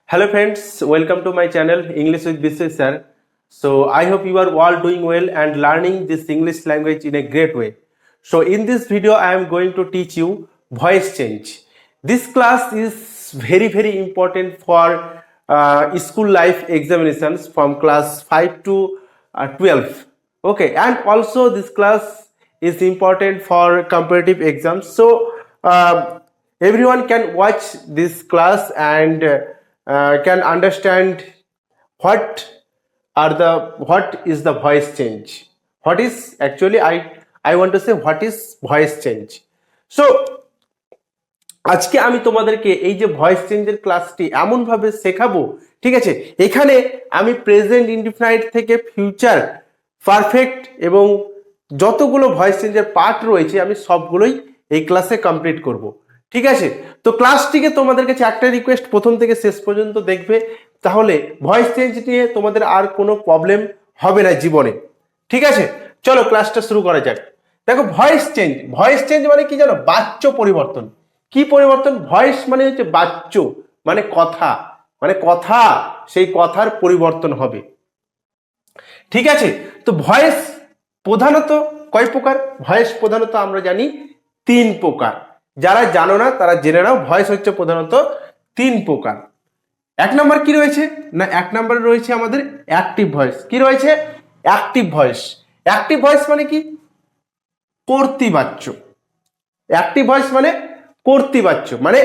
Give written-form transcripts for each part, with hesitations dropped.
Hello friends, welcome to my channel English with Biswar sir. So I hope you are all doing well and learning this English language in a great way. So in this video I am going to teach you voice change. This class is very important for school life examinations from class 5 to 12. Okay, and also this class is important for competitive exams. So everyone can watch this class and can understand what what is the voice change. What is actually I want to say what is voice change. So আজকে আমি তোমাদেরকে এই যে voice চেঞ্জের ক্লাসটি এমন ভাবে শেখাবো, ঠিক আছে? এখানে আমি প্রেজেন্ট ইনডিফিনাইট থেকে ফিউচার পারফেক্ট এবং যতগুলো ভয়েস চেঞ্জের পার্ট রয়েছে আমি সবগুলোই এই ক্লাসে কমপ্লিট করব, ঠিক আছে? তো ক্লাসটিকে তোমাদের কাছে একটা রিকোয়েস্ট, প্রথম থেকে শেষ পর্যন্ত দেখবে, তাহলে ভয়েস চেঞ্জ নিয়ে তোমাদের আর কোনো প্রবলেম হবে না জীবনে, ঠিক আছে? চলো ক্লাসটা শুরু করা যাক। দেখো ভয়েস চেঞ্জ মানে কি জানো? বাচ্য পরিবর্তন। কি পরিবর্তন? ভয়েস মানে হচ্ছে বাচ্য, মানে কথা, সেই কথার পরিবর্তন হবে, ঠিক আছে? তো ভয়েস প্রধানত কয় প্রকার? ভয়েস প্রধানত আমরা জানি 3 প্রকার। যারা জানো না তারা জেনে নাও, ভয়েস হচ্ছে প্রধানত 3 প্রকার। এক নম্বর কি রয়েছে না, এক নম্বরে রয়েছে আমাদের অ্যাক্টিভ ভয়েস। কি রয়েছে? Active voice. অ্যাক্টিভ ভয়েস মানে কি? কর্তৃবাচ্য। অ্যাক্টিভ ভয়েস মানে কর্তৃবাচ্য, মানে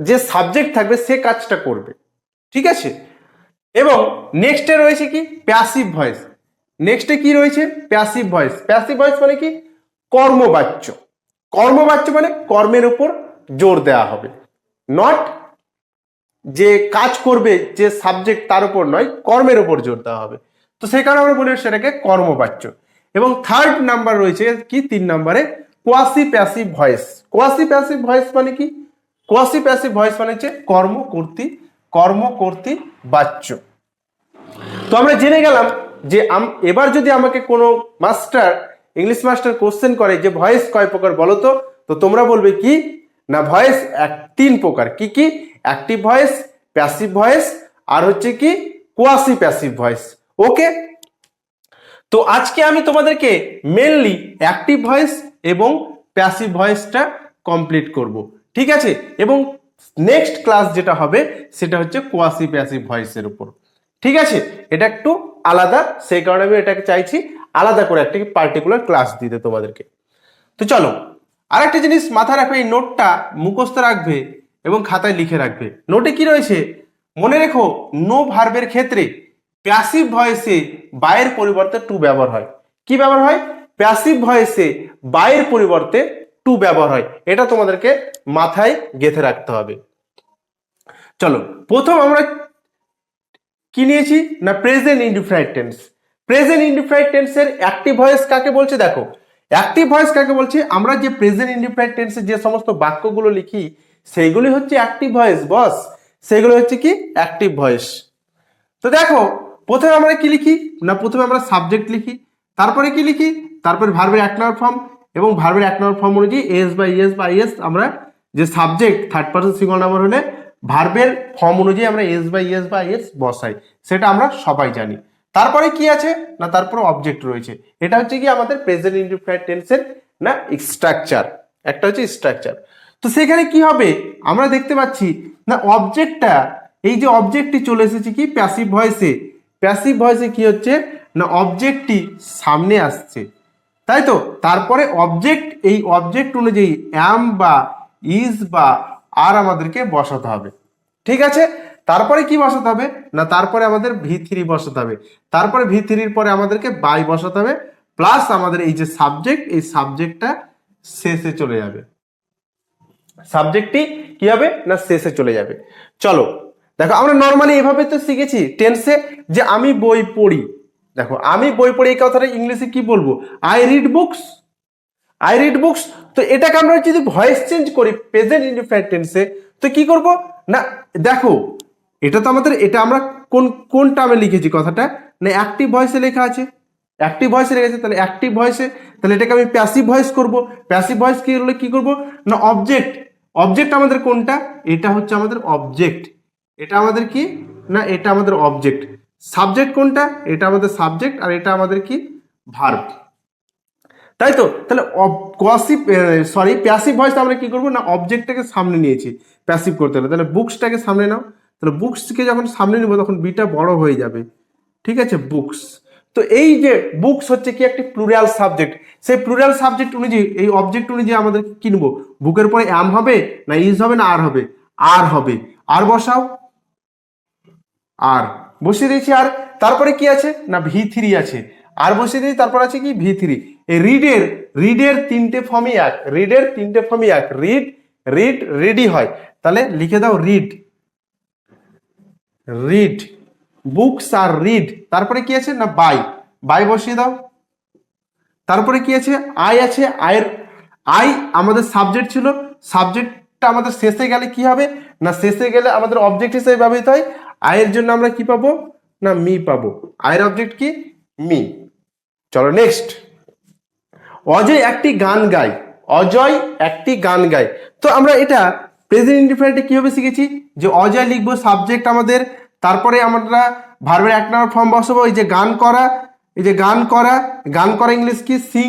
যে সাবজেক্ট থাকবে সে কাজটা করবে, ঠিক আছে? এবং নেক্সটে রয়েছে কি? Passive voice. নেক্সটে কি রয়েছে? Passive voice. প্যাসিভ ভয়েস মানে কি? কর্মবাচ্য। কর্মবাচ্য মানে কর্মের উপর জোর দেওয়া হবে, নট যে কাজ করবে যে সাবজেক্ট তার উপর নয়, কর্মের উপর জোর দেওয়া হবে। তো সেই কারণে আমরা বলি সেটাকে কর্মবাচ্য। এবং থার্ড নাম্বার রয়েছে কি? 3 নম্বরে quasi passive voice. Quasi passive voice মানে কি? কোয়াসি প্যাসিভ ভয়েস মানে হচ্ছে কর্মকর্তৃ বাচ্য। তো আমরা জেনে গেলাম যে এবার যদি আমাকে কোনো ইংলিশ মাস্টার কোশ্চেন করে যে ভয়েস কয় প্রকার বলো তো, তো তোমরা বলবে কি না, ভয়েস 3 প্রকার। কি কি? অ্যাক্টিভ ভয়েস, প্যাসিভ ভয়েস আর হচ্ছে কি কোয়াসি প্যাসিভ ভয়েস। ওকে, তো আজকে আমি তোমাদেরকে মেনলি অ্যাক্টিভ ভয়েস এবং প্যাসিভ ভয়েসটা কমপ্লিট করব, ঠিক আছে? এবং নেক্সট ক্লাস যেটা হবে সেটা হচ্ছে কোয়াসি প্যাসিভ ভয়েসের উপর, ঠিক আছে? এটা একটু আলাদা, সেই কারণে আমি এটাকে চাইছি আলাদা করে একটা পার্টিকুলার ক্লাস দিতে তোমাদেরকে। তো চলো, আর একটা জিনিস মাথায় রাখবে, এই নোটটা মুখস্থ রাখবে এবং খাতায় লিখে রাখবে। নোটে কি রয়েছে মনে রেখো, নো ভার্বের ক্ষেত্রে প্যাসিভ ভয়েসে বায়ের পরিবর্তে টু ব্যবহার হয়। কি ব্যবহার হয়? প্যাসিভ ভয়েসে বায়ের পরিবর্তে টু ব্যবহার হয়। এটা তোমাদেরকে মাথায় গেঁথে রাখতে হবে। চলো, প্রথম আমরা কি নিয়েছি না, present indefinite tense. Present indefinite টেন্সের অ্যাক্টিভ ভয়েস কাকে বলছে? দেখো অ্যাক্টিভ ভয়েস কাকে বলছে? আমরা যে প্রেজেন্ট ইনডিফিনাইট টেন্সে যে সমস্ত বাক্যগুলো লিখি সেইগুলি হচ্ছে অ্যাক্টিভ ভয়েস বস, সেগুলো হচ্ছে কি অ্যাক্টিভ ভয়েস। তো দেখো প্রথমে আমরা কি লিখি না, প্রথমে আমরা সাবজেক্ট লিখি, তারপরে কি লিখি, তারপরে ভার্বের 1 নম্বর ফর্ম, এবং ভার্বের 1 নম্বর ফর্ম অনুযায়ী এস বা ইএস বা ইএস, আমরা যে subject third person singular number হলে ভার্বের ফর্ম অনুযায়ী আমরা এস বা ইএস বা ইএস বসাই, সেটা আমরা সবাই জানি। তারপরে কি আছে না, তারপরে অবজেক্ট রয়েছে। এটা হচ্ছে কি আমাদের প্রেজেন্ট ইনডিফিনাইট টেন্সের না স্ট্রাকচার, একটা হচ্ছে স্ট্রাকচার। তো সেখানে কি হবে আমরা দেখতে পাচ্ছি না, অবজেক্টটা, এই যে অবজেক্টটি চলে এসেছে কি প্যাসিভ ভয়েসে। প্যাসিভ ভয়েসে কি হচ্ছে না, অবজেক্টটি সামনে আসছে, তাই তো? তারপরে অবজেক্ট, এই অবজেক্ট অনুযায়ী অ্যাম বা ইজ বা আর আমাদেরকে বসাতে হবে, ঠিক আছে? তারপরে কি বসাতে হবে না, তারপরে আমাদের V3 বসাতে হবে, তারপরে V3-র পরে আমাদেরকে বাই বসাতে হবে, প্লাস আমাদের এই যে সাবজেক্ট, এই সাবজেক্টটা শেষে চলে যাবে। সাবজেক্টটি কি হবে না, শেষে চলে যাবে। চলো দেখো, আমরা নর্মালি এভাবে তো শিখেছি টেন্সে যে আমি বই পড়ি। দেখো আমি বই পড়ি, এই কথাটা ইংলিশে কি বলবো? I read books. I read books. তো এটাকে আমরা যদি ভয়েস চেঞ্জ করি প্রেজেন্ট ইনডিফিনাইট টেন্সে, তো কি করব না, দেখো এটা তো আমাদের, এটা আমরা কোন টার্মে লিখেছি কথাটা না, অ্যাক্টিভ ভয়েসে লেখা আছে, অ্যাক্টিভ ভয়েসে লেখা আছে। তাহলে অ্যাক্টিভ ভয়েসে, তাহলে এটাকে আমি প্যাসিভ ভয়েস করব। প্যাসিভ ভয়েস কি হলে কি করব না, অবজেক্ট আমাদের কোনটা, এটা হচ্ছে আমাদের অবজেক্ট, এটা আমাদের কি না এটা আমাদের অবজেক্ট। সাবজেক্ট কোনটা, এটা আমাদের সাবজেক্ট, আর এটা আমাদের কি ভার্ব, তাই তো। তাহলে প্যাসিভ ভয়েস আমরা কি করবো না অবজেক্টটাকে সামনে নিয়েছি প্যাসিভ করতে হলে, তাহলে বুকসটাকে সামনে নাও, তাহলে বুকসকে যখন সামনে নিব তখন বিটা বড় হয়ে যাবে, ঠিক আছে, বুকস। তো এই যে বুকস হচ্ছে কি একটি প্লুরাল সাবজেক্ট, সেই প্লুরাল সাবজেক্ট অনুযায়ী এই অবজেক্ট অনুযায়ী আমাদের কি নেবো, বুকের পরে অ্যাম হবে না ইজ হবে না আর হবে, আর হবে, আর বসাও, আর বসিয়ে দিয়েছি। আর তারপরে কি আছে না ভি3 আছে, আর বসিয়ে দিয়েছি, তারপর আছে কি ভি3। এই রিডের তিনটে ফর্মই এক, রিডের তিনটে ফর্মই এক, রিড রিড রিডই হয়, তাহলে লিখে দাও read, read books are read. তারপরে কি আছে না বাই বসিয়ে দাও। তারপরে কি আছে আই আছে, আই আমাদের সাবজেক্ট ছিল, সাবজেক্টটা আমাদের শেষে গেলে কি হবে না শেষে গেলে আমাদের অবজেক্ট হিসেবে ব্যবহৃত হয়, আয়ের জন্য আমরা কি পাবো না মি পাবো, আয়ের অবজেক্ট কি মি। চলো নেক্সট, অজয় একটি গান গায়, অজয় একটি গান গায়। তো আমরা এটা প্রেজেন্ট ইনডিফিনিটে কিভাবে শিখেছি যে অজয় লিখবো সাবজেক্ট আমাদের, তারপরে আমরা ভার্বের 1 নম্বর ফর্ম বসাবো, এই যে গান করা, এই যে গান করা, গান করা ইংলিশ কি সিং,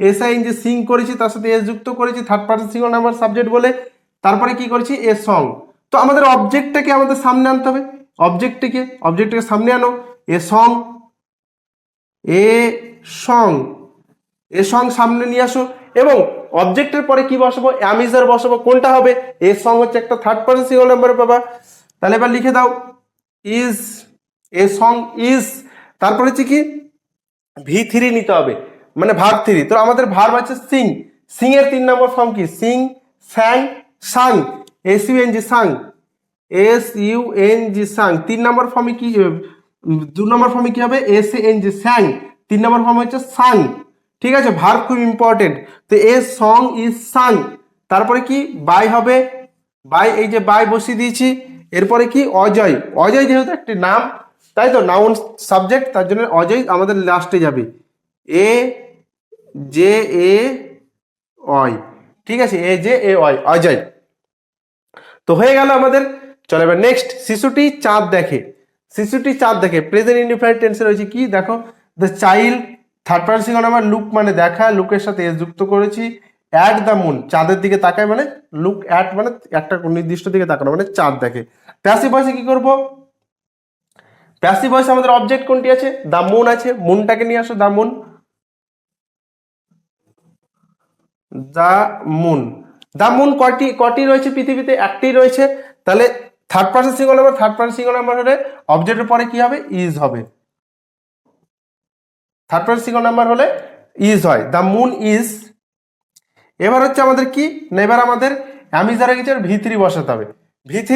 এসআইএন যে সিং করেছি তার সাথে এস যুক্ত করেছি third person singular number subject বলে, তারপরে কি করেছি এ সং। তো আমাদের অবজেক্টটাকে আমাদের সামনে আনতে হবে, অবজেক্টটাকে সামনে আনো, a song, a song, a song সামনে নিয়ে আসো, এবং অবজেক্টের পরে কি বসাবো অ্যাম ইজ আর বসাবো, কোনটা হবে এ সং হচ্ছে একটা থার্ড পারসন সিঙ্গুলার নাম্বারে পাবা, তাহলে এবার লিখে দাও ইজ, এ সং ইজ, তারপরে হচ্ছে কি ভি3 নিতে হবে মানে ভার্ব 3। তো আমাদের ভার্ব আছে সিং, সিং এর 3 নম্বর ফর্ম কি সিং, স্যাং, সাং, এসইউএনজি সাং, এসইউএনজি সাং। 3 নম্বর ফর্মে কি 2 নম্বর ফর্মে কি হবে এসএএনজি স্যাং, 3 নম্বর ফর্ম হচ্ছে সাং, ঠিক আছে। ভার্ব খুব ইম্পর্টেন্ট। তো এ সং ইজ সাং, তারপরে কি বাই হবে, বাই এই যে বাই বসিয়ে দিয়েছি, এরপরে কি অজয়, অজয় যেহেতু একটি নাম তাই তো নাউন সাবজেক্ট, তার জন্য অজয় আমাদের লাস্টে যাবে, এ জে এ অয়, ঠিক আছে, এ জে এ অয় অজয়। তো হয়ে গেল আমাদের। চলো এবার নেক্সট, শিশুটি চাঁদ দেখে, শিশুটি চাঁদ দেখে প্রেজেন্ট ইনডিফিনিট টেন্সে রয়েছে কি দেখো, the child third person singular number, look মানে দেখা, লুকের সাথে এস যুক্ত করেছি, অ্যাট দ্য মুন চাঁদের দিকে তাকায় মানে লুক অ্যাট মানে একটা নির্দিষ্ট দিকে তাকানো মানে চাঁদ দেখে। প্যাসিভ ভয়েসে কি করব, প্যাসিভ ভয়েসে আমাদের অবজেক্ট কোনটি আছে দ্য মুন আছে, মুনটাকে নিয়ে আসো, the moon, the moon, the moon কটি রয়েছে পৃথিবীতে, একটি রয়েছে, তাহলে third person singular number, third person singular number হলে অবজেক্টের পরে কি হবে ইজ হবে, থার্ড পারসন সিঙ্গুলার নাম্বার হলে ইজ হয়, দ্য মুন ইজ। এবার হচ্ছে আমাদের কি না এবার আমাদের অ্যামিজ দ্বারা গেছে ভি3 বসাতে হবে, ভি3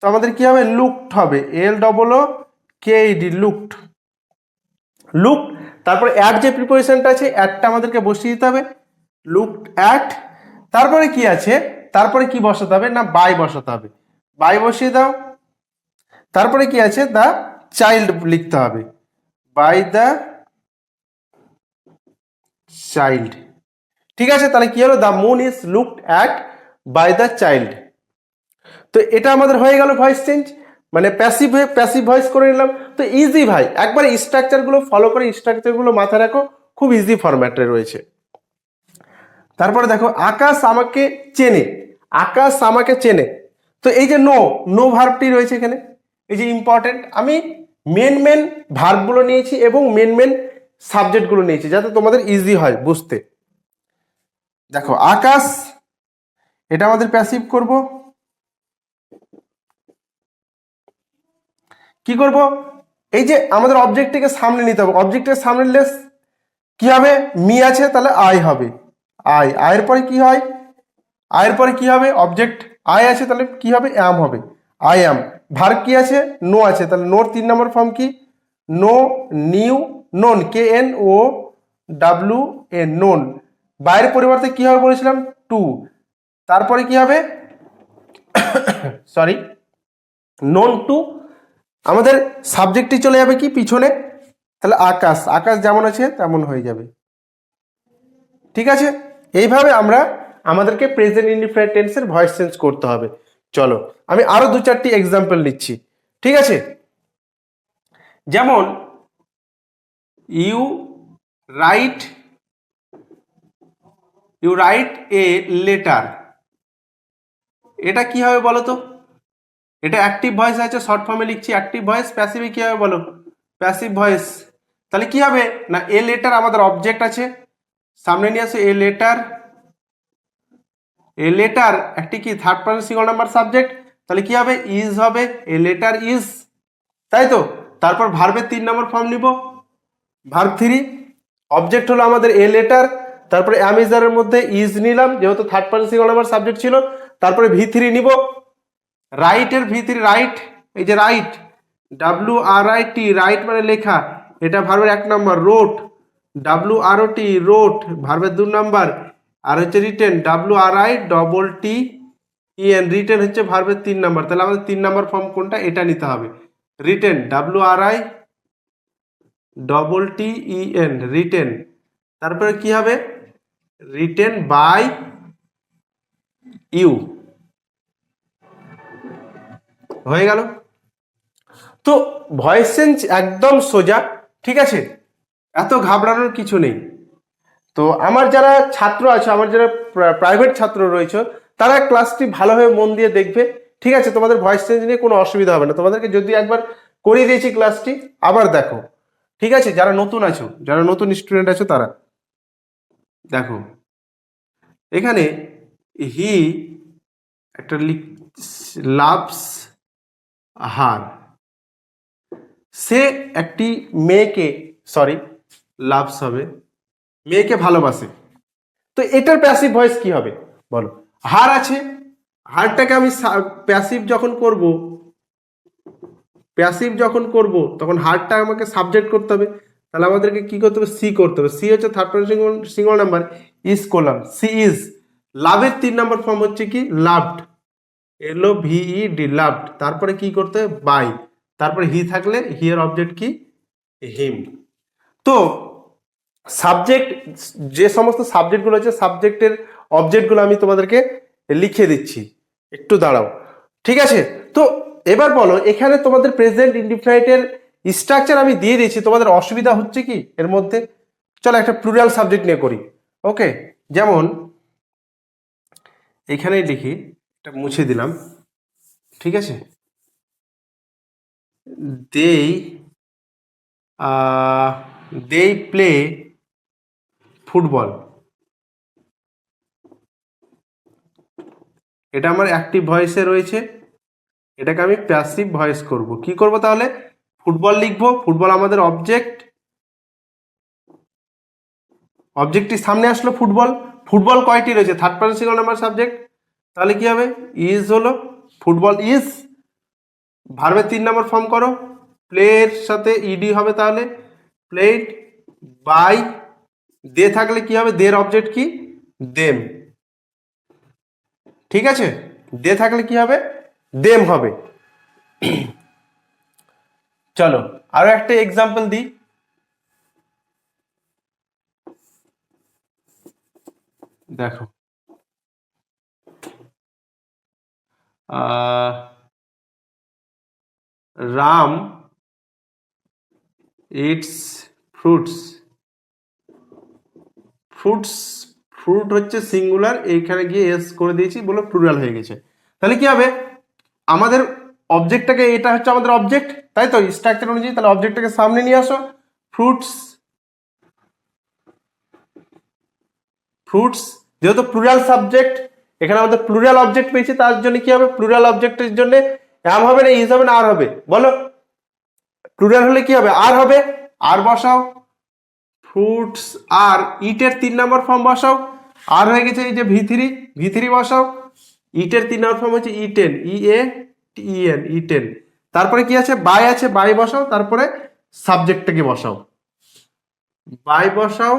তো আমাদের কি হবে লুকড হবে, LOOKED লুকড, লুক, তারপরে অ্যাট যে প্রিপোজিশনটা আছে অ্যাটটা আমাদেরকে বসিয়ে দিতে হবে, লুকড অ্যাট, তারপরে কি আছে তারপরে কি বসাতে হবে না বাই বসাতে হবে, বাই বসিয়ে দাও, তারপরে কি আছে দ্য চাইল্ড লিখতে হবে, বাই দ্য চাইল্ড, ঠিক আছে। তাহলে কি হলো the moon is looked at by the child. তো এটা আমাদের হয়ে গেল ভয়েস চেঞ্জ, মানে প্যাসিভ ভয়েস করে নিলাম। তো ইজি ভাই, একবার স্ট্রাকচারগুলো ফলো করে স্ট্রাকচারগুলো মাথায় রাখো, খুব ইজি ফরম্যাটে রয়েছে। তারপরে দেখো আকাশ আমাকে চেনে, আকাশ আমাকে চেনে। তো এই যে নো ভার্বটি রয়েছে এখানে, এই যে ইম্পর্টেন্ট, আমি মেন ভার্বগুলো নিয়েছি এবং মেন সাবজেক্টগুলো নিয়েছি যাতে তোমাদের ইজি হয় বুঝতে। দেখো আকাশ, এটা আমাদের প্যাসিভ করব, কি করব এই যে আমাদের অবজেক্টটিকে সামনে নিতে হবে, অবজেক্টের সামনে নিলে কি হবে মি আছে তাহলে আই হবে, আয়ের পরে কি হয়, আয়ের পরে কি হবে অবজেক্ট আই আছে তাহলে কি হবে অ্যাম হবে, আই অ্যাম। ভার্ব কি আছে নো আছে, তাহলে নোর 3 নম্বর ফর্ম কি know, knew, known, KNOWN known, বাইরের পরিবর্তে কি হবে বলেছিলাম টু, তারপরে কি হবে সরি নোন টু, আমাদের সাবজেক্টটি চলে যাবে কি পিছনে, তাহলে আকাশ, আকাশ যেমন আছে তেমন হয়ে যাবে, ঠিক আছে। এইভাবে আমরা আমাদেরকে প্রেজেন্ট ইনডিফিনাইট টেন্সের ভয়েস চেঞ্জ করতে হবে। চলো আমি আরো 2-4টি এক্সাম্পল নিচ্ছি, ঠিক আছে? যেমন ইউ রাইট এ লেটার, এটা কি হবে বলো তো? এটা অ্যাক্টিভ ভয়েস আছে, শর্ট ফর্মে লিখছি অ্যাক্টিভ ভয়েস। প্যাসিভে কি হবে বলো? Passive voice. তাহলে কি হবে না, এ লেটার আমাদের অবজেক্ট আছে, সামনে নিয়ে আসো এ লেটার একটি কি third person singular number subject, তাহলে কি হবে? ইজ হবে, এ লেটার ইজ, তাই তো? তারপর ভার্বের 3 নম্বর ফর্ম নিব, ভার্ব 3। অবজেক্ট হলো আমাদের এ লেটার, তারপরে অ্যামিজারের মধ্যে ইজ নিলাম যেহেতু third person singular number subject ছিল, তারপরে V3 নিব। রাইটের V3 রাইট, এই যে রাইট WRIT রাইট মানে লেখা, এটা ভার্বের 1 নম্বর। রোট WROT রোট ভার্বের 2 নম্বর। আর হচ্ছে রিটেন WRITTEN রিটেন হচ্ছে ভার্বের 3 নম্বর। তাহলে আমাদের 3 নম্বর ফর্ম কোনটা, এটা নিতে হবে। রিটেন WRITTEN রিটেন, তারপরে কি হবে? রিটেন বাই ইউ, হয়ে গেল। তো ভয়েস চেঞ্জ একদম সোজা, ঠিক আছে? এত ঘাবড়ানোর কিছু নেই। তো আমার যারা ছাত্র আছে, আমার যারা প্রাইভেট ছাত্র রয়েছে, তারা ক্লাসটি ভালোভাবে মন দিয়ে দেখবে, ঠিক আছে? তোমাদের ভয়েস চেঞ্জ নিয়ে কোনো অসুবিধা হবে না। তোমাদেরকে যদি একবার করিয়ে দিয়েছি ক্লাসটি, আবার দেখো, ঠিক আছে? যারা নতুন আছো, যারা নতুন স্টুডেন্ট আছো, তারা দেখো এখানে হি একটা লাভস হার, সে একটি মেয়েকে, সরি লাভস হবে, মেয়েকে ভালোবাসে। তো এটার প্যাসিভ ভয়েস কি হবে বলো? হার আছে, হারটাকে আমি প্যাসিভ যখন করব তখন হারটা আমাকে সাবজেক্ট করতে হবে। তাহলে আমাদেরকে কি করতে হবে? সি করতে হবে। সি হচ্ছে third person singular number, is করলাম, সি ইজ। লাভের 3 নম্বর ফর্ম হচ্ছে কি? Loved, LOVED loved. তারপরে কি করতে হবে? বাই, তারপরে হি থাকলে হিয়ার অবজেক্ট কি? হিম। তো সাবজেক্ট, যে সমস্ত সাবজেক্টগুলো আছে, সাবজেক্টের অবজেক্টগুলো আমি তোমাদেরকে লিখে দিচ্ছি, একটু দাঁড়াও, ঠিক আছে? তো এবার বলো, এখানে তোমাদের প্রেজেন্ট ইনডিফিনাইটের স্ট্রাকচার আমি দিয়ে দিয়েছি, তোমাদের অসুবিধা হচ্ছে কি এর মধ্যে? চলো একটা প্লুরাল সাবজেক্ট নিয়ে করি, ওকে? যেমন এখানেই লিখি, এটা মুছে দিলাম, ঠিক আছে? they প্লে ফুটবল, এটা আমার অ্যাক্টিভ ভয়েসে রয়েছে, এটাকে আমি প্যাসিভ ভয়েস করব। কি করব তাহলে? ফুটবল লিখবো, ফুটবল আমাদের অবজেক্ট, অবজেক্টটি সামনে আসলো ফুটবল। ফুটবল কয়টি রয়েছে? Third person singular number subject, তাহলে কি হবে? ইজ হলো, ফুটবল ইজ। ভার্বের 3 নম্বর ফর্ম করো, প্লের সাথে ইডি হবে, তাহলে প্লেড বাই। দে থাকলে কি হবে? দের অবজেক্ট কি? দেম, ঠিক আছে? দে থাকলে কি হবে? দেম হবে। চলো আরো একটা এক্সাম্পল দিই, দেখো রাম ইটস ফ্রুটস, ফ্রুট হচ্ছে সিঙ্গুলার, এইখানে গিয়ে এস করে দিয়েছি বলে প্লুরাল হয়ে গেছে। তাহলে কি হবে? আমাদের অবজেক্টটাকে, এটা হচ্ছে আমাদের অবজেক্ট, তাই তো? স্ট্রাকচার অনুযায়ী তাহলে অবজেক্টটাকে সামনে নিয়ে আসো, ফ্রুটস। যেহেতু প্লুরাল সাবজেক্ট, এখানে আমাদের প্লুরাল অবজেক্ট পেয়েছি, তার জন্য কি হবে? প্লুরাল অবজেক্টের জন্য অ্যাম হবে না ইজ হবে না আর হবে বলো? প্লুরাল হলে কি হবে? আর হবে, আর বসাও, ফ্রুটস আর। ইটের 3 নম্বর ফর্ম বসাও, আর হয়ে গেছে এই যে V3 বসাও। ইটের 3 নম্বর ফর্ম হচ্ছে ইটেন, EATEN ইটেন। তারপরে কি আছে? বাই আছে, বাই বসাও, তারপরে সাবজেক্টটাকে বসাও, বাই বসাও।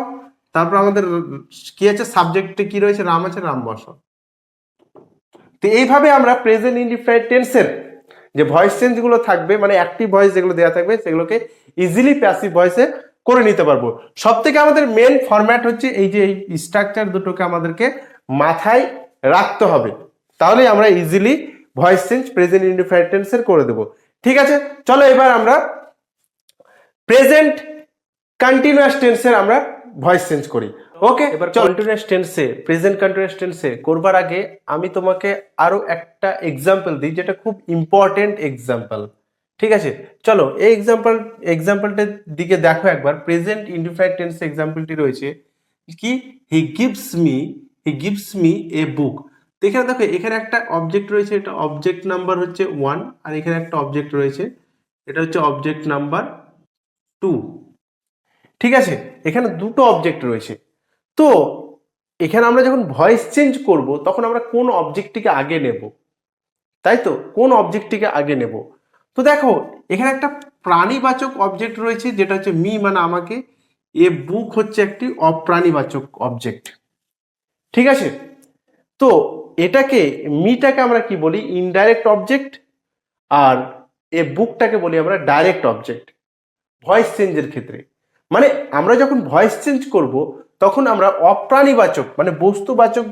তারপর আমাদের কি আছে? সাবজেক্টে কি রয়েছে? রাম আছে, রাম বসাও। তো এইভাবে আমরা প্রেজেন্ট ইনডিফিনাইট টেন্সের যে ভয়েস চেঞ্জ গুলো থাকবে, মানে অ্যাক্টিভ ভয়েস যেগুলো দেওয়া থাকবে, সেগুলোকে ইজিলি প্যাসিভ ভয়েসে করে নিতে পারবো। সব থেকে আমাদের মেন ফরম্যাট হচ্ছে এই যে এই স্ট্রাকচার দুটোকে আমাদেরকে মাথায় রাখতে হবে, তাহলেই আমরা easily voice change present indefinite টেন্সের করে দেব। ঠিক আছে, চলো এবার আমরা প্রেজেন্ট কন্টিনিউয়াস টেন্সের আমরা ভয়েস চেঞ্জ করি। ওকে, এবার কন্টিনিউয়াস টেন্সে প্রেজেন্ট কন্টিনিউয়াস টেন্সে করবার আগে আমি তোমাকে আরো একটা এক্সাম্পল দিই, যেটা খুব ইম্পর্টেন্ট এক্সাম্পল। ঠিক আছে, চলো এই এক্সাম্পলটার দিকে দেখো একবার। প্রেজেন্ট ইনডিফিনিট টেন্সে এক্সাম্পলটি রয়েছে কি, হি গিভস মি এ বুক। এখানে দেখো, এখানে একটা অবজেক্ট রয়েছে, এটা অবজেক্ট নাম্বার হচ্ছে 1, আর এখানে একটা অবজেক্ট রয়েছে, এটা হচ্ছে অবজেক্ট নাম্বার 2। ঠিক আছে, এখানে দুটো অবজেক্ট রয়েছে। তো এখানে আমরা যখন ভয়েস চেঞ্জ করব তখন আমরা কোন অবজেক্টটিকে আগে নেব, তাই তো, কোন অবজেক্টটিকে আগে নেব? তো দেখো, এখানে একটা প্রাণীবাচক অবজেক্ট রয়েছে, যেটা হচ্ছে মি, মানে আমাকে। এ বুক হচ্ছে একটি অপ্রাণীবাচক অবজেক্ট। ঠিক আছে, তো মিটাকে আমরা কি বলি, ইনডাইরেক্ট অবজেক্ট, আর এ বুকটাকে বলি আমরা ডাইরেক্ট অবজেক্ট ভয়েস চেঞ্জের ক্ষেত্রে। মানে আমরা যখন ভয়েস চেঞ্জ করব তখন আমরা অপ্রাণীবাচক মানে বস্তুবাচক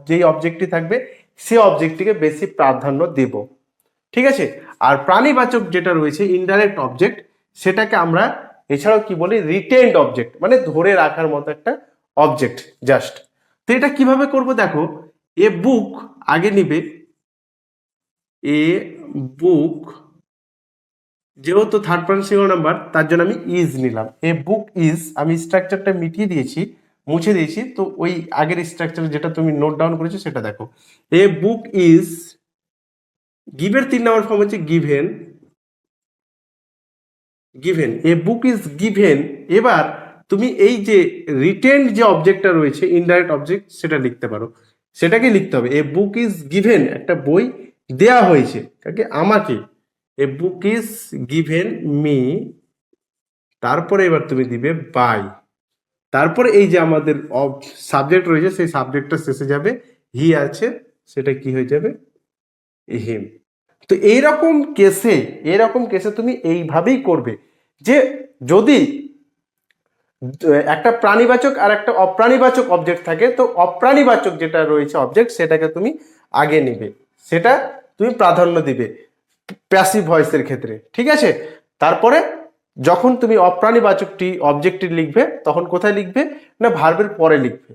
যেই অবজেক্টটি থাকবে সে অবজেক্টটিকে বেশি প্রাধান্য দেব। ঠিক আছে, আর প্রাণীবাচক যেটা রয়েছে ইনডাইরেক্ট অবজেক্ট, সেটাকে আমরা এছাড়াও কি বলি, রিটেইনড অবজেক্ট, মানে ধরে রাখার মতো একটা অবজেক্ট জাস্ট। তো এটা কিভাবে করব দেখো, এ বুক আগে নিবে, এ বুক যেহেতু থার্ড পারসন সিঙ্গুলার নাম্বার, তার জন্য আমি ইজ নিলাম। এ বুক ইজ, আমি স্ট্রাকচারটা মিটিয়ে দিয়েছি, মুছে দিয়েছি, তো ওই আগের স্ট্রাকচার যেটা তুমি নোট ডাউন করেছো সেটা দেখো। এ বুক ইজ, গিভের 3 নম্বর ফর্ম হচ্ছে given. A book is given. এবার তুমি এই যে রিটেন্ড যে অবজেক্টটা রয়েছে ইনডাইরেক্ট অবজেক্ট, সেটা লিখতে পারো। সেটাকে লিখতে হবে, এ বুক ইজ গিভেন, একটা বই দেয়া হয়েছে কাকে, আমাকে। এ বুক ইজ গিভেন মি, তারপরে এবার তুমি দিবে বাই, তারপরে এই যে আমাদের সাবজেক্ট রয়েছে সেই সাবজেক্টটা শেষে যাবে, হি আছে, সেটা কি হয়ে যাবে, হিম। তো এইরকম কেসে তুমি এইভাবেই করবে, যে যদি একটা প্রাণীবাচক আর একটা অপ্রাণীবাচক অবজেক্ট থাকে, তো অপ্রাণীবাচক যেটা রয়েছে অবজেক্ট সেটাকে তুমি আগে নিবে, সেটা তুমি প্রাধান্য দিবে প্যাসিভ ভয়েসের ক্ষেত্রে। ঠিক আছে, তারপরে যখন তুমি অপ্রাণীবাচকটি অবজেক্টটি লিখবে তখন কোথায় লিখবে না, ভার্বের পরে লিখবে।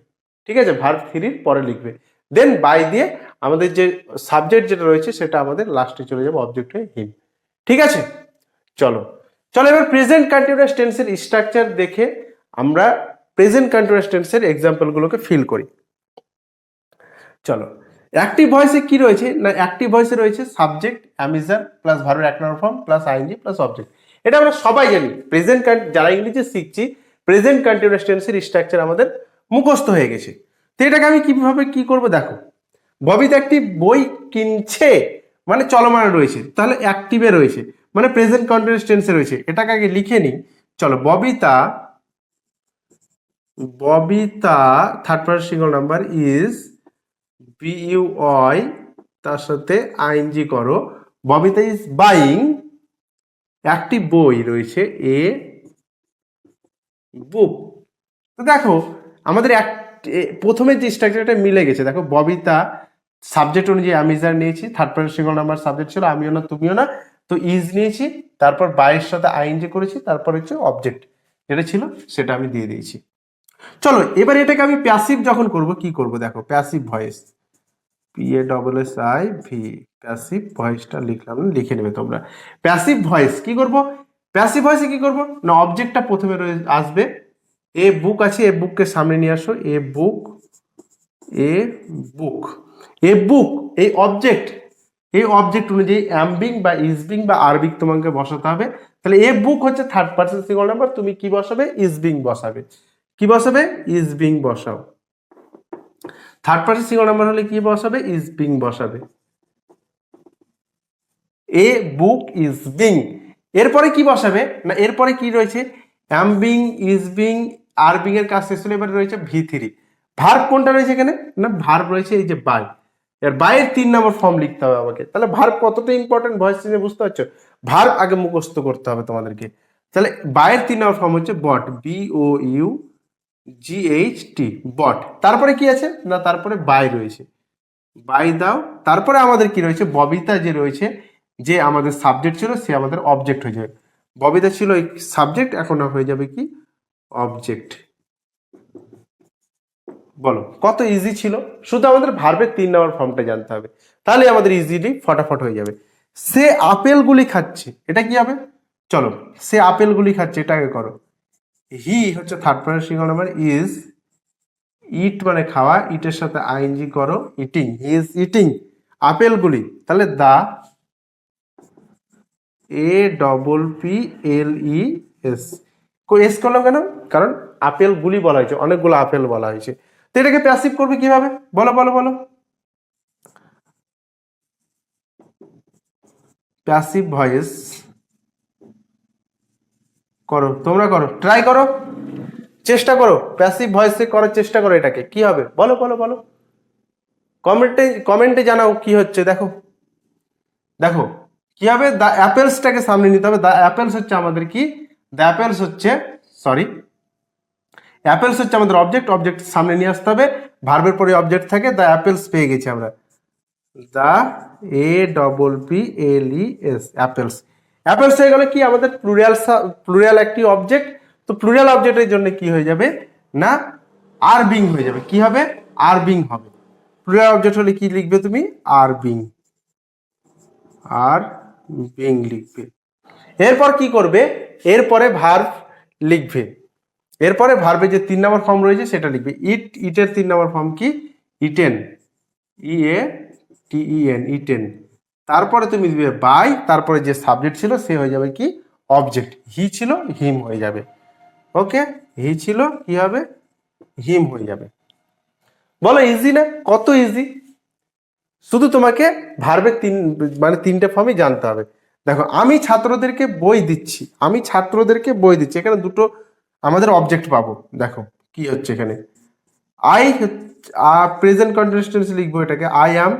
ঠিক আছে, ভার্ব 3 পরে লিখবে, দেন বাই দিয়ে আমাদের যে সাবজেক্ট যেটা রয়েছে সেটা আমাদের লাস্টে চলে যাবে, অবজেক্ট হয়ে হিম। ঠিক আছে, চলো এবার প্রেজেন্ট কন্টিনিউয়াস টেন্সের স্ট্রাকচার দেখে আমরা প্রেজেন্ট কন্টিনিউয়াস টেন্সের এক্সাম্পল গুলোকে ফিল করি। চলো, অ্যাক্টিভ ভয়েসে কি রয়েছে না, অ্যাক্টিভ ভয়েসে রয়েছে সাবজেক্ট অ্যামিজার প্লাস ভার্বের 1 নম্বর form plus ING plus object. এটা আমরা সবাই জানি, যারা ইংরেজি শিখছি প্রেজেন্ট কন্টিনিউয়াস টেন্সের স্ট্রাকচার আমাদের মুখস্থ হয়ে গেছে। তো এটাকে আমি কিভাবে কি করব দেখো, ববিতা একটি বই কিনছে মানে চলমান রয়েছে, তাহলে অ্যাক্টিভে রয়েছে মানে প্রেজেন্ট কন্টিনিউয়াস টেন্সে রয়েছে। এটাকে আগে লিখে নিই। চলো, Babita third person singular number is, B U I, তার সাথে আইএনজি করো, ববিতা ইজ বাইং, একটি বই রয়েছে, এ বুক। তো দেখো আমাদের প্রথমে যে স্ট্রাকচারটা মিলে গেছে। দেখো, ববিতা সাবজেক্ট অনুযায়ী আমিজার নিয়েছি, third person singular number subject ছিল, আমিও না তুমিও না, তো ইজ নিয়েছি, তারপর বাইয়ের সাথে আইএনজি করেছি, তারপর হচ্ছে অবজেক্ট যেটা ছিল সেটা আমি দিয়ে দিয়েছি। চলো, এবার এটাকে আমি প্যাসিভ যখন করব কি করব দেখো, প্যাসিভ ভয়েস, PASSIV, প্যাসিভ ভয়েসটা লিখলাম, লিখে নেবে তোমরা। প্যাসিভ ভয়েস কি করব, প্যাসিভ ভয়েসে কি করব না, অবজেক্টটা প্রথমে আসবে, এ বুক আছে, এ বুককে সামনে নিয়ে আসো, এ বুক এই অবজেক্ট অনুযায়ী অ্যামবিং বা ইজবিং বা আরবিং তোমাকে বসাতে হবে। তাহলে এ বুক হচ্ছে থার্ড পারসন সিঙ্গুলার নাম্বার, তুমি কি বসাবে, ইজবিং বসাবে। কি বসাবে, ইজবিং বসাও। থার্ড পারসন সিঙ্গুলার নাম্বার হলে কি বসাবে, ইজবিং বসাবে। এ বুক ইজ বিং, এরপরে কি বসাবে না, এরপরে কি রয়েছে, অ্যামবিং, ইজবিং, আরবিং এর কাজ শেষ হলে এবার রয়েছে V3। ভার্ব কোনটা রয়েছে এখানে না, ভার্ব রয়েছে এই যে বাই, এর বাইয়ের 3 নম্বর ফর্ম লিখতে হবে আমাকে। তাহলে ভার্ব কতটা ইম্পর্টেন্ট ভয়েস চেঞ্জে বুঝতে পারছো, ভার্ব আগে মুখস্থ করতে হবে তোমাদেরকে। তাহলে বাইয়ের 3 নম্বর ফর্ম হচ্ছে বট, BOU GHT বট। তারপরে কি আছে না, তারপরে বাই রয়েছে, বাই দাও। তারপরে আমাদের কি রয়েছে, ববিতা যে রয়েছে, যে আমাদের সাবজেক্ট ছিল সে আমাদের অবজেক্ট হয়ে যাবে। ববিতা ছিল এই সাবজেক্ট, এখন হয়ে যাবে কি অবজেক্ট। বলো কত ইজি ছিল, শুধু আমাদের ভার্বের 3 নম্বর ফর্মটা জানতে হবে, তাহলে আমাদের ইজিলি ফটাফট হয়ে যাবে। সে আপেলগুলি খাচ্ছে, এটা কি হবে, চলো সে আপেলগুলি খাচ্ছে, এটাকে করো। হি হচ্ছে third person singular number, is it মানে খাওয়া, ইটের সাথে আইএনজি করো, ইটিং, হি ইজ ইটিং আপেলগুলি, তাহলে দা APPLES এস করলাম কেন, কারণ আপেলগুলি বলা হয়েছে, অনেকগুলো আপেল বলা হয়েছে। তো এটাকে প্যাসিভ করবে কিভাবে, বলো বলো বলো, প্যাসিভ ভয়েস করো, তোমরা করো, ট্রাই করো, চেষ্টা করো, প্যাসিভ ভয়েসে করার চেষ্টা করো, এটাকে কি হবে বলো বলো বলো, কমেন্টে কমেন্টে জানাও কি হচ্ছে। দেখো দেখো কি হবে, দ্য অ্যাপেলসটাকে সামনে নিতে হবে। দ্য অ্যাপেলস হচ্ছে আমাদের কি, দ্য অ্যাপেলস হচ্ছে, সরি, অ্যাপেলস হচ্ছে আমাদের অবজেক্ট, অবজেক্ট সামনে নিয়ে আসতে হবে, ভার্বের পরে অবজেক্ট থাকে, দ্য অ্যাপেলস পেয়ে গেছি আমরা, দ্য APPLES অ্যাপেলস। অ্যাপেলস হয়ে গেলে কি আমাদের প্লুরাল একটি অবজেক্ট, তো প্লুরাল অবজেক্টের জন্য কি হয়ে যাবে না, আর বিং হয়ে যাবে, কি হবে আর বিং হবে। প্লুরাল অবজেক্ট হলে কি লিখবে তুমি, আর বিং, আর বিং লিখবে। এরপর কি করবে, এরপরে ভার্ব লিখবে, এরপরে ভার্বে যে 3 নম্বর ফর্ম রয়েছে সেটা লিখবে। ইট, ইটের 3 নম্বর ফর্ম কি, ইটেন, IATEN, ইটেন। তারপরে তুমি দিবে বাই, তারপরে যে সাবজেক্ট ছিল সে হয়ে যাবে কি অবজেক্ট, হি ছিল হিম হয়ে যাবে। ওকে, হি ছিল কি হবে, হিম হয়ে যাবে। বলো ইজি না, কত ইজি, শুধু তোমাকে ভার্বের মানে 3টে ফর্মই জানতে হবে। দেখো আমি ছাত্রদেরকে বই দিচ্ছি, আমি ছাত্রদেরকে বই দিচ্ছি, এখানে দুটো আমাদের অবজেক্ট পাবো। দেখো কি হচ্ছে এখানে, আই প্রেজেন্ট কন্টিনিউয়াস টেন্স লিখবো এটাকে, আই অ্যাম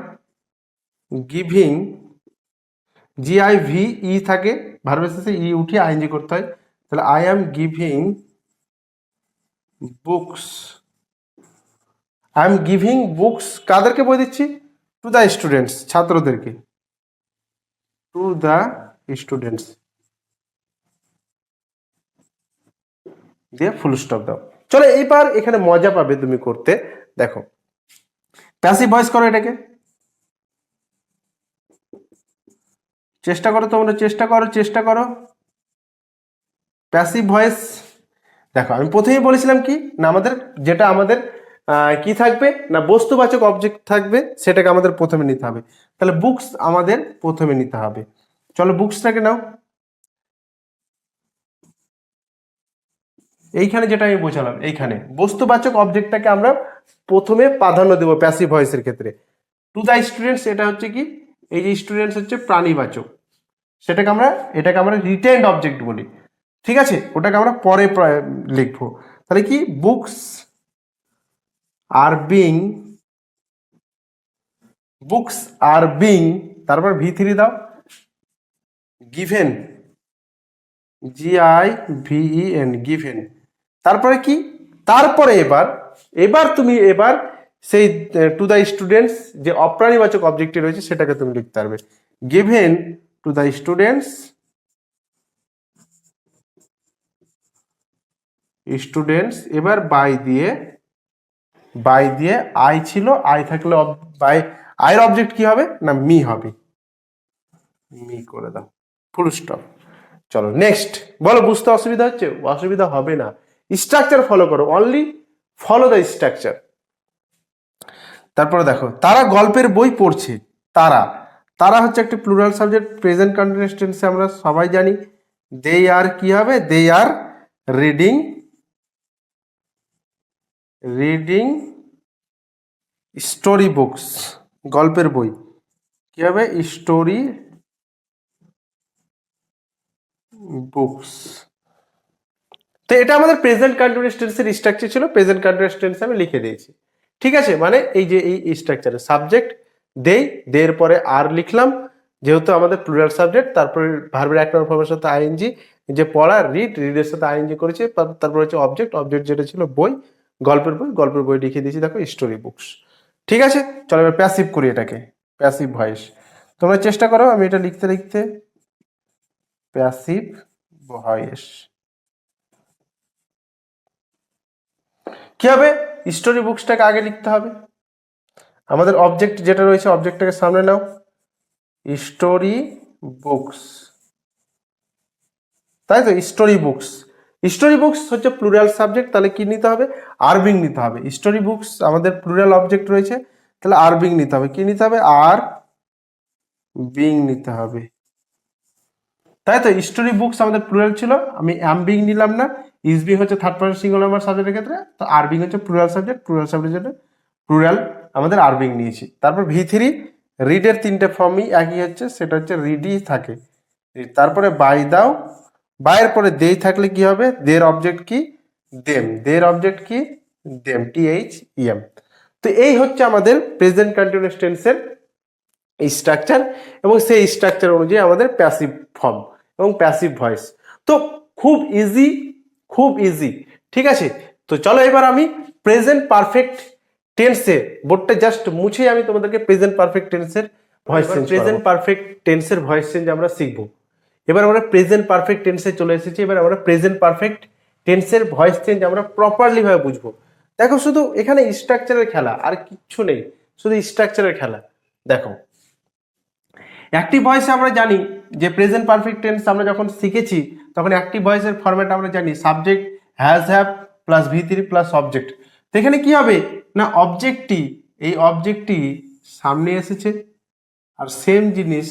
গিভিং, GIVE থাকে, ভার্বের শেষে ই উঠিয়ে আইএনজি করতে হয়, তাহলে I am giving books, I am giving books, কাদেরকে বই দিচ্ছি, টু দ্য স্টুডেন্টস, ছাত্রদেরকে, টু দ্য স্টুডেন্টস দিয়ে ফুল স্টপ দাও। চলো এইবার এখানে মজা পাবে তুমি করতে, দেখো প্যাসিভ ভয়েস করো এটাকে, চেষ্টা করো তোমরা, চেষ্টা করো, চেষ্টা করো, প্যাসিভ ভয়েস। দেখো আমি প্রথমেই বলেছিলাম কি না, আমাদের যেটা আমাদের কি থাকবে না, বস্তুবাচক অবজেক্ট থাকবে, সেটাকে আমাদের প্রথমে নিতে হবে, তাহলে বুকস আমাদের প্রথমে নিতে হবে। চলো বুকসটাকে নাও, এইখানে যেটা আমি বোঝালাম, এইখানে বস্তুবাচক অবজেক্টটাকে আমরা প্রথমে প্রাধান্য দেবো প্যাসিভ ভয়েসের ক্ষেত্রে। টু দ্য স্টুডেন্টস, এটা হচ্ছে কি, এই যে স্টুডেন্টস হচ্ছে প্রাণীবাচক, সেটাকে আমরা, এটাকে আমরা রিটেন্ড অবজেক্ট বলি, ঠিক আছে, ওটাকে আমরা পরে লিখবো। তাহলে কি, books are being, books are being, তারপর V3 দাও, গিভেন, GIVEN, গিভেন। তারপরে কি, তারপরে এবার, এবার তুমি এবার সেই টু দ্য স্টুডেন্টস যে অপ্রাণীবাচক অবজেক্টটি রয়েছে সেটাকে তুমি লিখতে পারবে, given to the students, students, এবার বাই দিয়ে, বাই দিয়ে আই ছিল, আই থাকলে বাই, আয়ের অবজেক্ট কি হবে না, মি হবে, মি করে দাও, ফুল স্টপ। চলো নেক্সট, বলো বুঝতে অসুবিধা হচ্ছে, অসুবিধা হবে না, স্ট্রাকচার ফলো করো, অনলি ফলো দ্য স্ট্রাকচার। তারপরে দেখো, তারা গল্পের বই পড়ছে, তারা, তারা হচ্ছে একটি প্লুরাল সাবজেক্ট, প্রেজেন্ট কন্টিনিউয়াস টেন্সে আমরা সবাই জানি, দে আর কি হবে, দে are reading, reading story books, গল্পের বই কি হবে, স্টোরি বুকস। তো এটা আমাদের প্রেজেন্ট কন্টিনিউয়াস টেন্সের স্ট্রাকচার ছিল, প্রেজেন্ট কন্টিনিউয়াস টেন্সে আমি লিখে দিয়েছি, ঠিক আছে। মানে এই যে এই স্ট্রাকচারে সাবজেক্ট দেই, দের পরে আর লিখলাম, যেহেতু আমাদের প্লুরাল সাবজেক্ট, তারপরে ভার্বের 1 নম্বর ফর্মের সাথে আইএনজি, যে পড়া, রিড, রিডের সাথে আইএনজি করেছে, তারপর হচ্ছে অবজেক্ট, অবজেক্ট যেটা ছিল বই, গল্পের বই লিখে দিয়েছি দেখো স্টোরি বুকস। ঠিক আছে, চলো এবার প্যাসিভ করি এটাকে, প্যাসিভ ভয়েস। তোমরা চেষ্টা করো আমি এটা লিখতে লিখতে। প্যাসিভ ভয়েস কি হবে, স্টোরি বুকসটাকে আগে লিখতে হবে। আমাদের অবজেক্ট যেটা রয়েছে অবজেক্টটাকে সামনে নাও, স্টোরি বুকস, তাই তো স্টোরি বুকস। স্টোরি বুকস হচ্ছে প্লুরাল সাবজেক্ট, তাহলে কি নিতে হবে, আরবিং নিতে হবে। স্টোরি বুকস আমাদের প্লুরাল অবজেক্ট রয়েছে, তাহলে আরবিং নিতে হবে। কি নিতে হবে, আর বিং নিতে হবে, তাই তো। স্টোরি বুকস আমাদের প্লুরাল ছিল, আমি অ্যাম বিং নিলাম না, ইজ বিং হচ্ছে থার্ড পারসন সিঙ্গুলার নাম্বার সাবজেক্টের ক্ষেত্রে, তো আর বিং হচ্ছে প্লুরাল সাবজেক্ট, প্লুরাল সাবজেক্টের জন্য প্লুরাল আমাদের আর বিং নিয়েছি। তারপর V3 রিডের তিনটে ফর্মই একই হচ্ছে, সেটা হচ্ছে রিডই থাকে। তারপরে বাই দাও, বাইয়ের পরে দেই থাকলে কি হবে, দের অবজেক্ট কি, দেম, দের অবজেক্ট কি, দেম, THEM। তো এই হচ্ছে আমাদের প্রেজেন্ট কন্টিনিউয়াস টেন্সের স্ট্রাকচার, এবং সেই স্ট্রাকচার অনুযায়ী আমাদের প্যাসিভ ফর্ম এবং প্যাসিভ ভয়েস। তো খুব ইজি, খুব ইজি, ঠিক আছে। তো চলো এবার আমি প্রেজেন্ট পারফেক্ট টেন্সে, বোর্ডটা জাস্ট মুছে আমি তোমাদেরকে প্রেজেন্ট পারফেক্ট টেন্সের ভয়েস চেঞ্জ, প্রেজেন্ট পারফেক্ট টেন্সের ভয়েস চেঞ্জ আমরা শিখবো। এবার আমরা প্রেজেন্ট পারফেক্ট টেন্সে চলে এসেছি, এবার আমরা প্রেজেন্ট পারফেক্ট টেন্সের ভয়েস চেঞ্জ আমরা প্রপারলি ভাবে বুঝবো। দেখো শুধু এখানে স্ট্রাকচারের খেলা, আর কিচ্ছু নেই, শুধু স্ট্রাকচারের খেলা। দেখো অ্যাক্টিভ ভয়েসে আমরা জানি যে প্রেজেন্ট পারফেক্ট টেন্স আমরা যখন শিখেছি তখন অ্যাক্টিভ ভয়েসের ফরম্যাট আমরা জানি subject has have plus V3 plus object. তো এখানে কি হবে না, অবজেক্টটি, এই অবজেক্টটি সামনে এসেছে, আর সেম জিনিস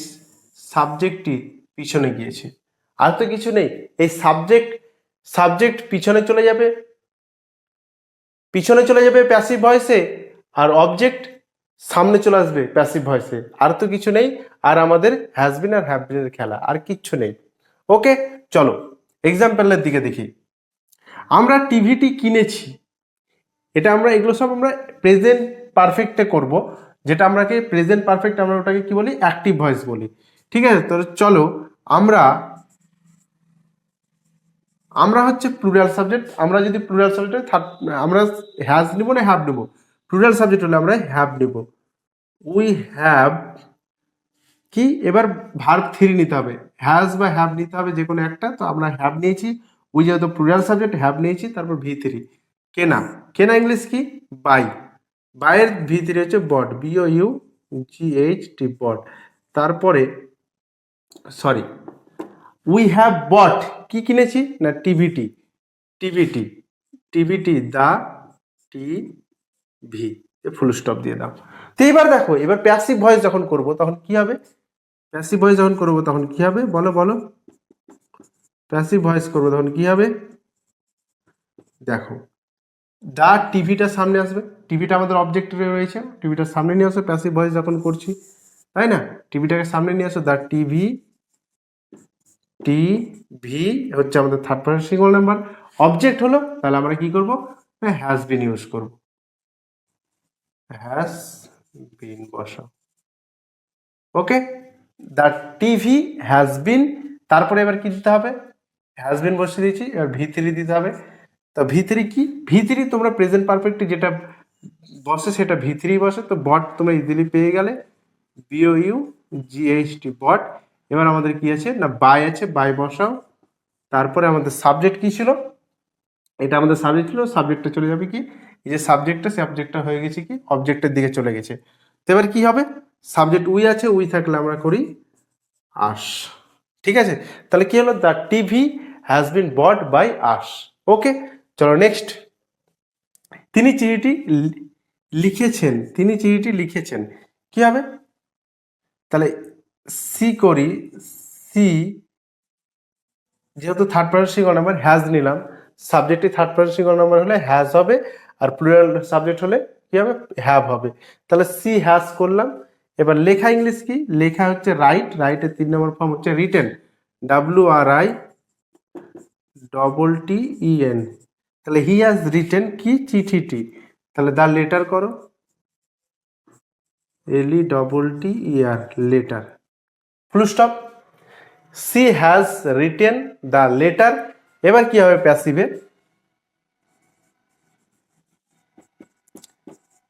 সাবজেক্টটি পিছনে গিয়েছে, আর তো কিছু নেই। এই সাবজেক্ট পিছনে চলে যাবে, প্যাসিভ ভয়েসে, আর অবজেক্ট সামনে চলে আসবে প্যাসিভ ভয়েসে, আর তো কিছু নেই। আর আমাদের হ্যাজ বিন আর হ্যাভ বিনের খেলা, আর কিচ্ছু নেই। ওকে, চলো এক্সাম্পলের দিকে দেখি। আমরা টিভিটি কিনেছি, এটা আমরা এগুলো সব আমরা প্রেজেন্ট পারফেক্টে করব, যেটা আমরা কি প্রেজেন্ট পারফেক্ট আমরা ওটাকে কি বলি, অ্যাক্টিভ ভয়েস বলি। ঠিক আছে, তো চলো আমরা হচ্ছে প্লুরাল সাবজেক্ট, আমরা যদি প্লুরাল সাবজেক্ট আমরা হ্যাজ নিব না হ্যাভ নিব, প্লুরাল সাবজেক্ট হলে আমরা হ্যাভ নিব। উই হ্যাভ কি, এবার ভার্ব 3 নিতে হবে, হ্যাজ বা হ্যাভ নিতে হবে যে কোনো একটা। তো আমরা হ্যাভ নিয়েছি, উই যেহেতু প্লুরাল সাবজেক্ট হ্যাভ নিয়েছি, তারপর V3। কেনা, কেনা ইংলিশ কি, বাই, বাইয়ের V3 হচ্ছে বট, BOUGHT বট। তারপরে সরি, উই হ্যাভ বট, কি কিনেছি না টিভিটি, টিভিটি দা টিভি, ফুল স্টপ দিয়ে দাও। তো এবার দেখো, এবার প্যাসিভ ভয়েস যখন করব তখন কি হবে, প্যাসিভ ভয়েস যখন করবো তখন কি হবে, বলো বলো, প্যাসিভ ভয়েস করবো তখন কি হবে, দেখো দা টিভিটা সামনে আসবে, টিভিটা আমাদের অবজেক্ট রয়েছে, টিভিটা সামনে নিয়ে আসবে প্যাসিভ ভয়েস যখন করছি, তাই না। টিভিটাকে সামনে নিয়ে আসো, দা টিভি হচ্ছে আমাদের third person singular number, object হলো, তাহলে আমরা কি করব, হ্যাজ বিন ইউজ করব, হ্যাজ বিন বসাও। ওকে, দ্য টিভি হ্যাজ বিন, তারপরে এবার কি দিতে হবে, হ্যাজ বিন বসিয়ে দিয়েছি, এবার V3 দিতে হবে। তো V3 কি, V3 তোমরা প্রেজেন্ট পারফেক্টে যেটা বসে সেটা V3 বসে, তো বট তোমরা ইজিলি পেয়ে গেলে, BOUGHT বট। এবার আমাদের কি আছে না, বাই আছে, বাই বসাও। তারপরে আমাদের সাবজেক্ট কি ছিল, এটা আমাদের সাবজেক্ট ছিল, সাবজেক্টটা চলে যাবে কি, এই যে সাবজেক্টটা, সাবজেক্টটা হয়ে গেছে কি অবজেক্টের দিকে চলে গেছে। তো এবার কি হবে, সাবজেক্ট উই আছে, উই থাকলে আমরা করি আস। ঠিক আছে, তাহলে কি হলো, the TV has been bought by us. Okay, চলো নেক্সট। তিনি চিঠিটি লিখেছেন, কি হবে, তাহলে সি করি, সি যেহেতু third person singular number has নিলাম, সাবজেক্টটি থার্ড পারসন সিঙ্গুলার নাম্বার হলে হ্যাজ হবে, আর প্লুরাল সাবজেক্ট হলে কি হবে, হ্যাভ হবে। তাহলে সি হ্যাজ করলাম। এবার লেখা ইংলিশ কি, লেখা হচ্ছে রাইট, রাইটের 3 নম্বর ফর্ম হচ্ছে রিটেন, WRITTEN। তাহলে হি হ্যাজ রিটেন কি, চিঠিটি, তাহলে দা লেটার করো, LETTER, letter, full stop. She has written the letter. এবার কি হবে প্যাসিভে,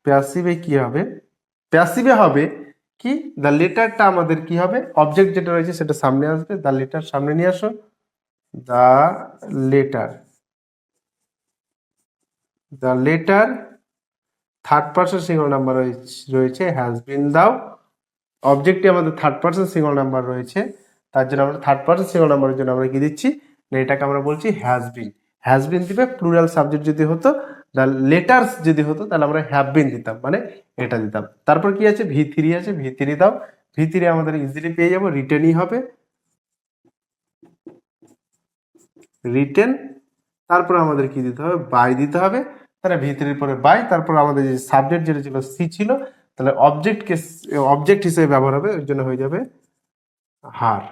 প্যাসিভে কি হবে, প্যাসিভে হবে কি, দ্য লেটারটা আমাদের কি হবে, অবজেক্ট যেটা রয়েছে সেটা সামনে আসবে, দ্য লেটার সামনে নিয়ে আসো, the letter, the letter third person singular number রয়েছে হ্যাজ বিন দাও, অবজেক্টে আমাদের থার্ড পার্সন সিঙ্গল নাম্বার রয়েছে, তার জন্য আমরা থার্ড পার্সন সিঙ্গল নাম্বারের জন্য আমরা কি দিচ্ছি না, এটাকে আমরা বলছি হ্যাজ বিন। হ্যাজ বিন দিবে, প্লুরাল সাবজেক্ট যদি হতো, দ্য লেটার্স যদি হতো তাহলে আমরা হ্যাভ বিন দিতাম, মানে এটা দিতাম। তারপর কি আছে, ভি থ্রি আছে, ভি থ্রি দাও, ভি থ্রি আমাদের ইজিলি পেয়ে যাবো, রিটেনই হবে, রিটেন। তারপর আমাদের কি দিতে হবে, বাই দিতে হবে, তাহলে ভি থ্রির পরে বাই, তারপর আমাদের যে সাবজেক্ট যেটা ছিল সি ছিল, তাহলে অবজেক্ট হিসেবে ব্যবহার হবে, ওই জন্য হয়ে যাবে হার।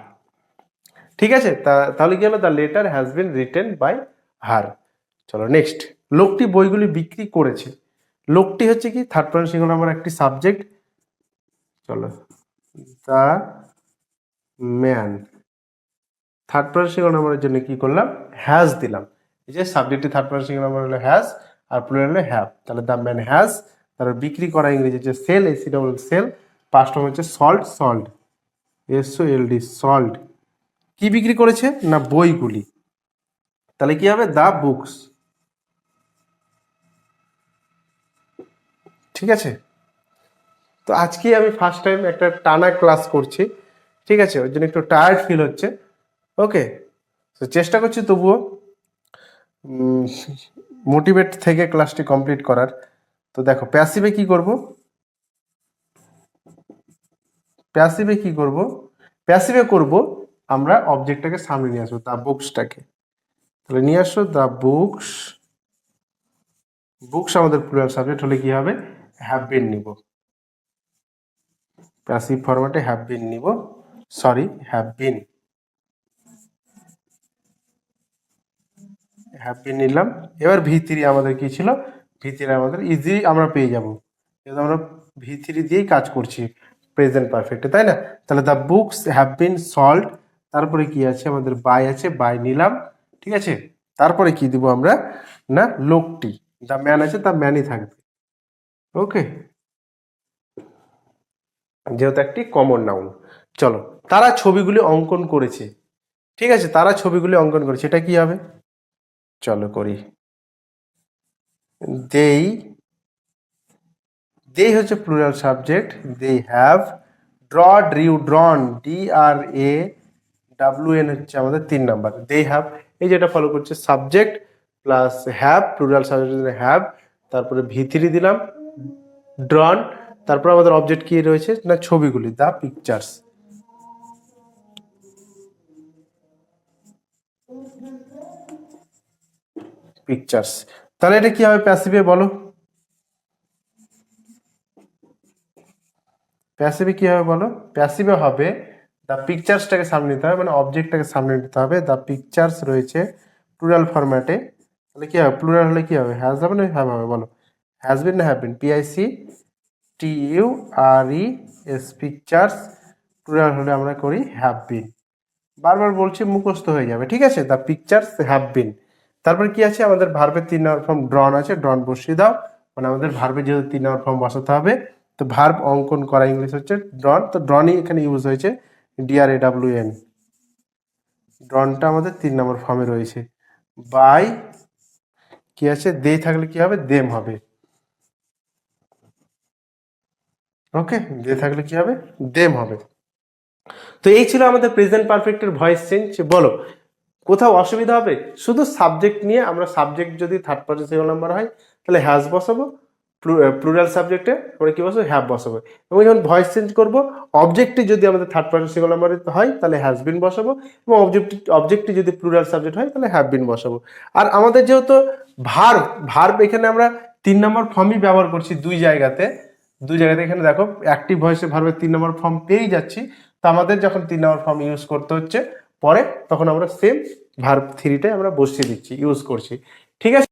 ঠিক আছে, তাহলে কি হলো, the letter has been written by her. চলো নেক্সট, লোকটি বইগুলি বিক্রি করেছে। লোকটি হচ্ছে কি, থার্ড পার্সন সিঙ্গল নাম্বার একটি সাবজেক্ট। চলো, the man, third person singular নাম্বারের জন্য কি করলাম, হ্যাজ দিলাম। এই যে সাবজেক্টটি থার্ড পার্সন সিঙ্গল নাম্বার হলো হ্যাজ, আর প্লুরাল হলো হ্যাভ, তাহলে দ্য ম্যান হ্যাজ, তারপর বিক্রি করা ইংরেজি হচ্ছে sell, S E double sell, past form হচ্ছে সল্ট, সল্ট, SOLD, সল্ট। কি বিক্রি করেছে না, বইগুলি, তাহলে কি হবে, দ্য বুকস। ঠিক আছে, তো আজকে আমি ফার্স্ট টাইম একটা টানা ক্লাস করছি, ঠিক আছে, ওই জন্য একটু টায়ার্ড ফিল হচ্ছে। ওকে, তো চেষ্টা করছি তবুও মোটিভেট থেকে ক্লাসটি কমপ্লিট করার। তো দেখো প্যাসিভে কি করব, প্যাসিভে কি করব, প্যাসিভে করব আমরা অবজেক্টটাকে সামনে নিয়ে আসবো, দ্য বুকসটাকে, তাহলে নিয়ে আসো দ্য বুকস, বুকস আমাদের প্লুরাল সাবজেক্ট হলে কি হবে, হ্যাভ বিন নিব, প্যাসিভ ফরম্যাটে হ্যাভ বিন নিব, sorry have been, have been নিলাম। এবার ভি থ্রি আমাদের কি ছিল, ভি থ্রি আমাদের ইজি আমরা পেয়ে যাব, যেহেতু আমরা ভি থ্রি দিয়েই কাজ করছি প্রেজেন্ট পারফেক্টে, তাই না। তাহলে the books have been sold, তারপরে কি আছে আমাদের বাই আছে, বাই নিলাম, ঠিক আছে। তারপরে কি দিব আমরা না, লোকটি, দ্য ম্যান আছে, দ্য ম্যানই থাকবে। ওকে, যেহেতু একটি কমন নাউন। চলো, তারা ছবিগুলি অঙ্কন করেছে, ঠিক আছে, তারা ছবিগুলি অঙ্কন করেছে, এটা কি হবে, চলো করি, দেই, দেই হচ্ছে plural subject, they have, draw, drew, drawn, DRAWN হচ্ছে আমাদের 3 নাম্বার, দে হ্যাভ, এই যেটা ফলো করছে subject plus have, plural subject have, তারপরে ভি থ্রি দিলাম, ড্রন, তারপর আমাদের অবজেক্ট কি রয়েছে না, ছবিগুলি, দ্য পিকচার্স, পিকচার্স। তাহলে এটা কি হবে প্যাসিভে বলো, প্যাসিভে কি হবে বলো, প্যাসিভে হবে দ্য পিকচার্সটাকে সামনে নিতে হবে, মানে অবজেক্টটাকে সামনে নিতে হবে, দ্য পিকচার্স রয়েছে প্লুরাল ফরম্যাটে, তাহলে কি হবে, প্লুরাল হলে কি হবে, হ্যাজ হবে না হ্যাভ হবে বলো, হ্যাজ বিন না have been, PICTURES, pictures, plural হলে আমরা করি হ্যাভ বিন, বারবার বলছি মুখস্থ হয়ে যাবে, ঠিক আছে, দ্য পিকচার্স হ্যাভ বিন। তারপর কি আছে আমাদের ভার্বের 3 নম্বর ফর্ম ড্রন আছে, ড্রন বসিয়ে দাও, মানে আমাদের ভার্বে যেহেতু 3 নম্বর ফর্ম বসাতে হবে, তো ভার্ব অঙ্কন করা ইংলিশ হচ্ছে ড্রন, তো ড্রনই এখানে ইউজ হয়েছে, DRAWN, ড্রনটা আমাদের 3 নম্বর ফর্মে রয়েছে। বাই কি আছে, দে থাকলে কি হবে, দেম হবে। ওকে, দে থাকলে কি হবে, দেম হবে। তো এই ছিল আমাদের প্রেজেন্ট পারফেক্টের ভয়েস চেঞ্জ। বলো কোথাও অসুবিধা হবে, শুধু সাবজেক্ট নিয়ে, আমরা সাবজেক্ট যদি থার্ড পার্সন সিঙ্গল নাম্বার হয় তাহলে হ্যাজ বসাবো, প্লুরাল সাবজেক্টে আমরা কি বসাবো, হ্যাভ বসাবো, এবং যখন ভয়েস চেঞ্জ করবো অবজেক্টে যদি আমাদের থার্ড পার্সন সিঙ্গল নাম্বার হয় তাহলে হ্যাজ বিন বসাবো, এবং অবজেক্টে যদি প্লুরাল সাবজেক্ট হয় তাহলে হ্যাভ বিন বসাবো। আর আমাদের যেহেতু ভার্ব এখানে আমরা 3 নম্বর ফর্মই ব্যবহার করছি দুই জায়গাতে, এখানে দেখো অ্যাক্টিভ ভয়েসে ভার্বের 3 নম্বর ফর্ম পেয়েই যাচ্ছি, তো আমাদের যখন 3 নম্বর ফর্ম ইউজ করতে হচ্ছে পরে, তখন আমরা সেম ভার্ব থ্রিটাই আমরা বসিয়ে দিচ্ছি, ইউজ করছি, ঠিক আছে।